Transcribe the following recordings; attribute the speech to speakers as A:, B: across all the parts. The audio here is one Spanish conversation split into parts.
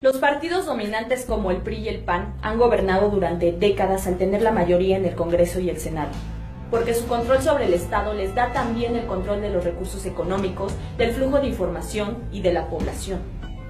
A: Los partidos dominantes como el PRI y el PAN han gobernado durante décadas al tener la mayoría en el Congreso y el Senado, porque su control sobre el Estado les da también el control de los recursos económicos, del flujo de información y de la población,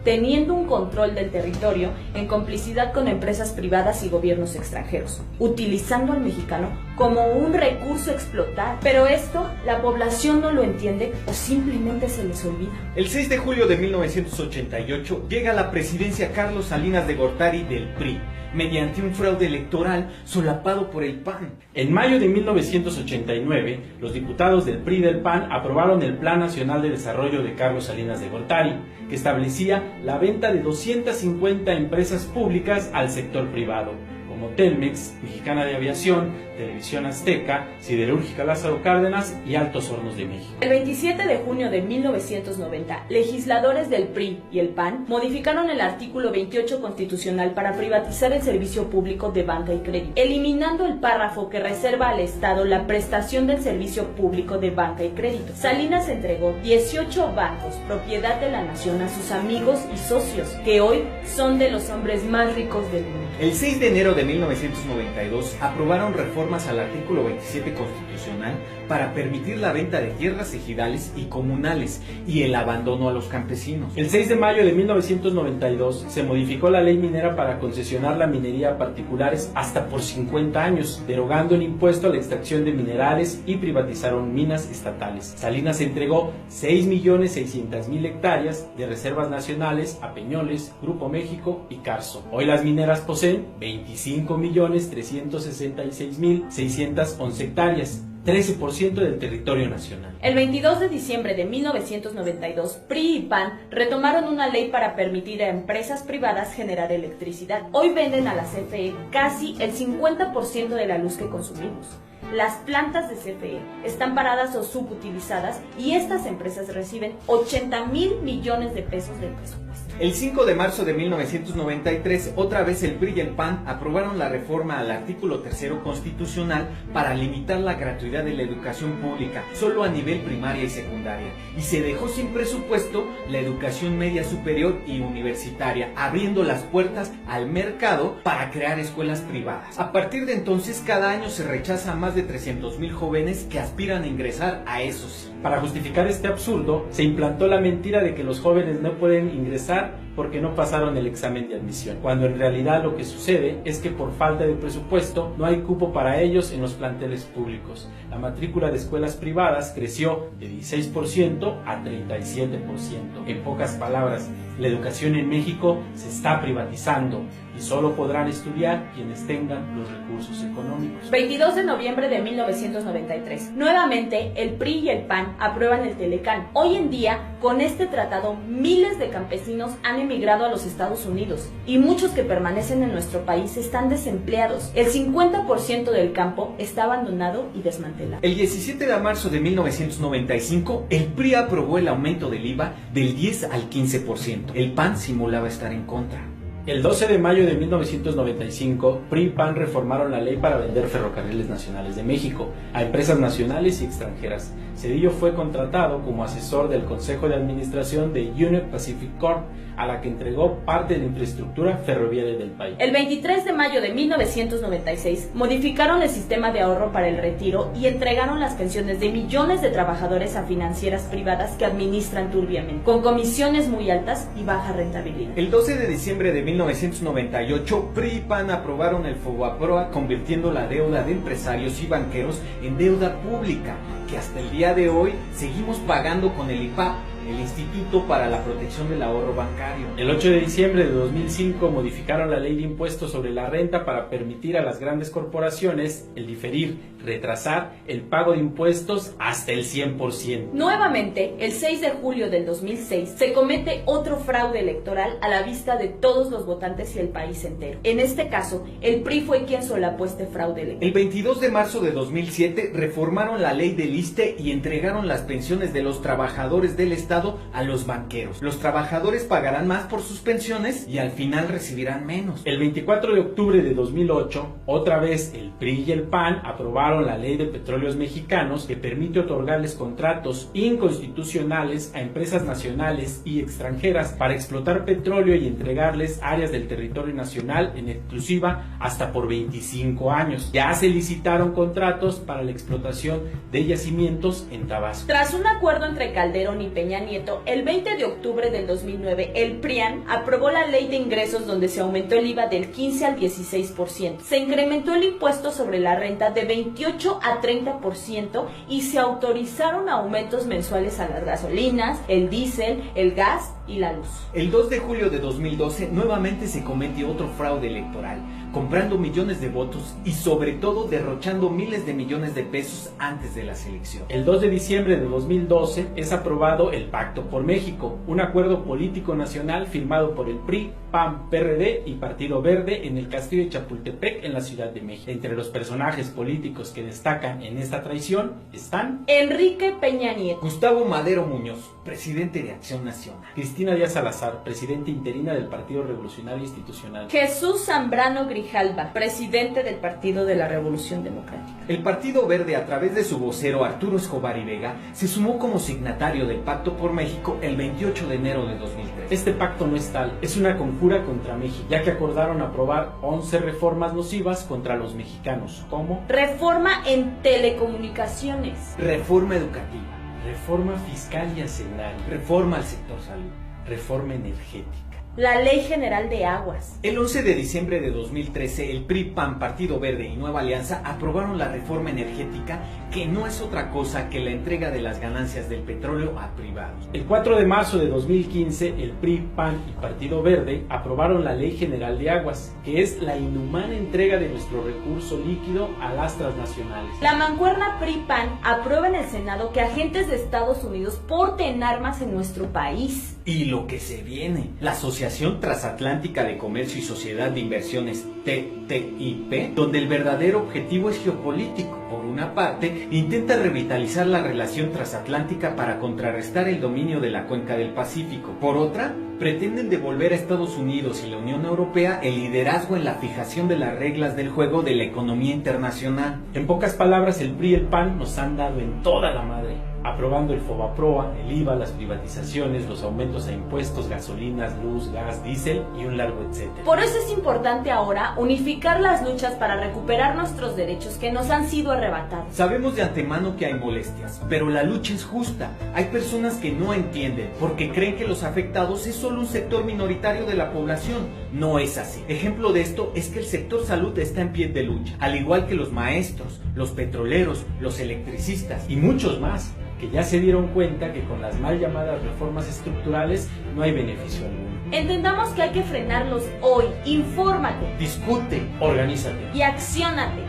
A: teniendo un control del territorio en complicidad con empresas privadas y gobiernos extranjeros, utilizando al mexicano como un recurso a explotar. Pero esto la población no lo entiende o simplemente se les olvida.
B: El 6 de julio de 1988 llega a la presidencia Carlos Salinas de Gortari del PRI, mediante un fraude electoral solapado por el PAN.
C: En mayo de 1989, los diputados del PRI y del PAN aprobaron el Plan Nacional de Desarrollo de Carlos Salinas de Gortari, que establecía la venta de 250 empresas públicas al sector privado, como Telmex, Mexicana de Aviación, Televisión Azteca, Siderúrgica Lázaro Cárdenas y Altos Hornos de México.
A: El 27 de junio de 1990, legisladores del PRI y el PAN modificaron el artículo 28 constitucional para privatizar el servicio público de banca y crédito, eliminando el párrafo que reserva al Estado la prestación del servicio público de banca y crédito. Salinas entregó 18 bancos, propiedad de la nación, a sus amigos y socios, que hoy son de los hombres más ricos del mundo.
B: El 6 de enero de 1992 aprobaron reformas al artículo 27 constitucional para permitir la venta de tierras ejidales y comunales y el abandono a los campesinos.
C: El 6 de mayo de 1992 se modificó la ley minera para concesionar la minería a particulares hasta por 50 años, derogando el impuesto a la extracción de minerales y privatizaron minas estatales. Salinas entregó 6.600.000 hectáreas de reservas nacionales a Peñoles, Grupo México y Carso. Hoy las mineras poseen 25.366.611 hectáreas, 13% del territorio nacional.
A: El 22 de diciembre de 1992, PRI y PAN retomaron una ley para permitir a empresas privadas generar electricidad. Hoy venden a la CFE casi el 50% de la luz que consumimos. Las plantas de CFE están paradas o subutilizadas y estas empresas reciben 80,000 millones de pesos del presupuesto.
B: El 5 de marzo de 1993, otra vez el PRI y el PAN aprobaron la reforma al artículo 3 constitucional para limitar la gratuidad de la educación pública solo a nivel primaria y secundaria, y se dejó sin presupuesto la educación media superior y universitaria, abriendo las puertas al mercado para crear escuelas privadas. A partir de entonces, cada año se rechaza a más de 300,000 jóvenes que aspiran a ingresar a esos.
C: Para justificar este absurdo, se implantó la mentira de que los jóvenes no pueden ingresar porque no pasaron el examen de admisión, cuando en realidad lo que sucede es que por falta de presupuesto no hay cupo para ellos en los planteles públicos. La matrícula de escuelas privadas creció de 16% a 37%. En pocas palabras, la educación en México se está privatizando y solo podrán estudiar quienes tengan los recursos económicos.
A: 22 de noviembre de 1993. Nuevamente, el PRI y el PAN aprueban el Telecán. Hoy en día, con este tratado, miles de campesinos han emigrado a los Estados Unidos y muchos que permanecen en nuestro país están desempleados. El 50% del campo está abandonado y desmantelado.
B: El 17 de marzo de 1995, el PRI aprobó el aumento del IVA del 10 al 15%. El PAN simulaba estar en contra.
C: El 12 de mayo de 1995, PRI y PAN reformaron la ley para vender Ferrocarriles Nacionales de México a empresas nacionales y extranjeras. Cedillo fue contratado como asesor del Consejo de Administración de Union Pacific Corp, a la que entregó parte de la infraestructura ferroviaria del país.
A: El 23 de mayo de 1996, modificaron el sistema de ahorro para el retiro y entregaron las pensiones de millones de trabajadores a financieras privadas que administran turbiamente, con comisiones muy altas y baja rentabilidad.
B: El 12 de diciembre de 1998, PRI y PAN aprobaron el FOBAPROA, convirtiendo la deuda de empresarios y banqueros en deuda pública, que hasta el día de hoy seguimos pagando con el IPAP, el Instituto para la Protección del Ahorro Bancario.
C: El 8 de diciembre de 2005 modificaron la ley de impuestos sobre la renta para permitir a las grandes corporaciones el diferir, retrasar el pago de impuestos hasta el 100%.
A: Nuevamente, el 6 de julio del 2006, se comete otro fraude electoral a la vista de todos los votantes y el país entero. En este caso, el PRI fue quien solapó este fraude electoral.
B: El 22 de marzo de 2007 reformaron la ley del ISSSTE y entregaron las pensiones de los trabajadores del Estado Estado a los banqueros. Los trabajadores pagarán más por sus pensiones y al final recibirán menos.
C: El 24 de octubre de 2008, otra vez el PRI y el PAN aprobaron la Ley de Petróleos Mexicanos, que permite otorgarles contratos inconstitucionales a empresas nacionales y extranjeras para explotar petróleo y entregarles áreas del territorio nacional en exclusiva hasta por 25 años. Ya se licitaron contratos para la explotación de yacimientos en Tabasco.
A: Tras un acuerdo entre Calderón y Peña Nieto, el 20 de octubre del 2009, el PRIAN aprobó la Ley de Ingresos, donde se aumentó el IVA del 15 al 16%. Se incrementó el impuesto sobre la renta de 28 a 30% y se autorizaron aumentos mensuales a las gasolinas, el diésel, el gas y la luz.
B: El 2 de julio de 2012 nuevamente se cometió otro fraude electoral, comprando millones de votos y sobre todo derrochando miles de millones de pesos antes de las elecciones.
C: El 2 de diciembre de 2012 es aprobado el Pacto por México, un acuerdo político nacional firmado por el PRI, PAN, PRD y Partido Verde en el Castillo de Chapultepec en la Ciudad de México. Entre los personajes políticos que destacan en esta traición están
A: Enrique Peña Nieto,
B: Gustavo Madero Muñoz, presidente de Acción Nacional,
C: Cristina Díaz Salazar, presidenta interina del Partido Revolucionario Institucional,
A: Jesús Zambrano Grijalva, presidente del Partido de la Revolución Democrática.
B: El Partido Verde, a través de su vocero Arturo Escobar y Vega, se sumó como signatario del Pacto por México el 28 de enero de 2003.
C: Este pacto no es tal, es una conjura contra México, ya que acordaron aprobar 11 reformas nocivas contra los mexicanos, como
A: Reforma en telecomunicaciones,
B: Reforma educativa,
C: reforma fiscal y hacendaria,
B: reforma al sector salud,
C: reforma energética.
A: la Ley General de Aguas.
B: El 11 de diciembre de 2013, el PRI, PAN, Partido Verde y Nueva Alianza aprobaron la reforma energética, que no es otra cosa que la entrega de las ganancias del petróleo a privados.
C: El 4 de marzo de 2015, el PRI, PAN y Partido Verde aprobaron la Ley General de Aguas, que es la inhumana entrega de nuestro recurso líquido a las transnacionales.
A: La mancuerna PRI-PAN aprueba en el Senado que agentes de Estados Unidos porten armas en nuestro país.
B: Y lo que se viene, la Asociación Transatlántica de Comercio y Sociedad de Inversiones, TTIP, donde el verdadero objetivo es geopolítico. Por una parte, intenta revitalizar la relación transatlántica para contrarrestar el dominio de la cuenca del Pacífico. Por otra, pretenden devolver a Estados Unidos y la Unión Europea el liderazgo en la fijación de las reglas del juego de la economía internacional.
C: En pocas palabras, el PRI y el PAN nos han dado en toda la madre, aprobando el FOBAPROA, el IVA, las privatizaciones, los aumentos a impuestos, gasolinas, luz, gas, diésel y un largo etcétera.
A: Por eso es importante ahora unificar las luchas para recuperar nuestros derechos que nos han sido arrebatados.
B: Sabemos de antemano que hay molestias, pero la lucha es justa. Hay personas que no entienden porque creen que los afectados es solo un sector minoritario de la población. No es así. Ejemplo de esto es que el sector salud está en pie de lucha, al igual que los maestros, los petroleros, los electricistas y muchos más, que ya se dieron cuenta que con las mal llamadas reformas estructurales no hay beneficio alguno.
A: Entendamos que hay que frenarlos hoy. Infórmate
B: Discute,
C: Organízate.
A: y acciónate.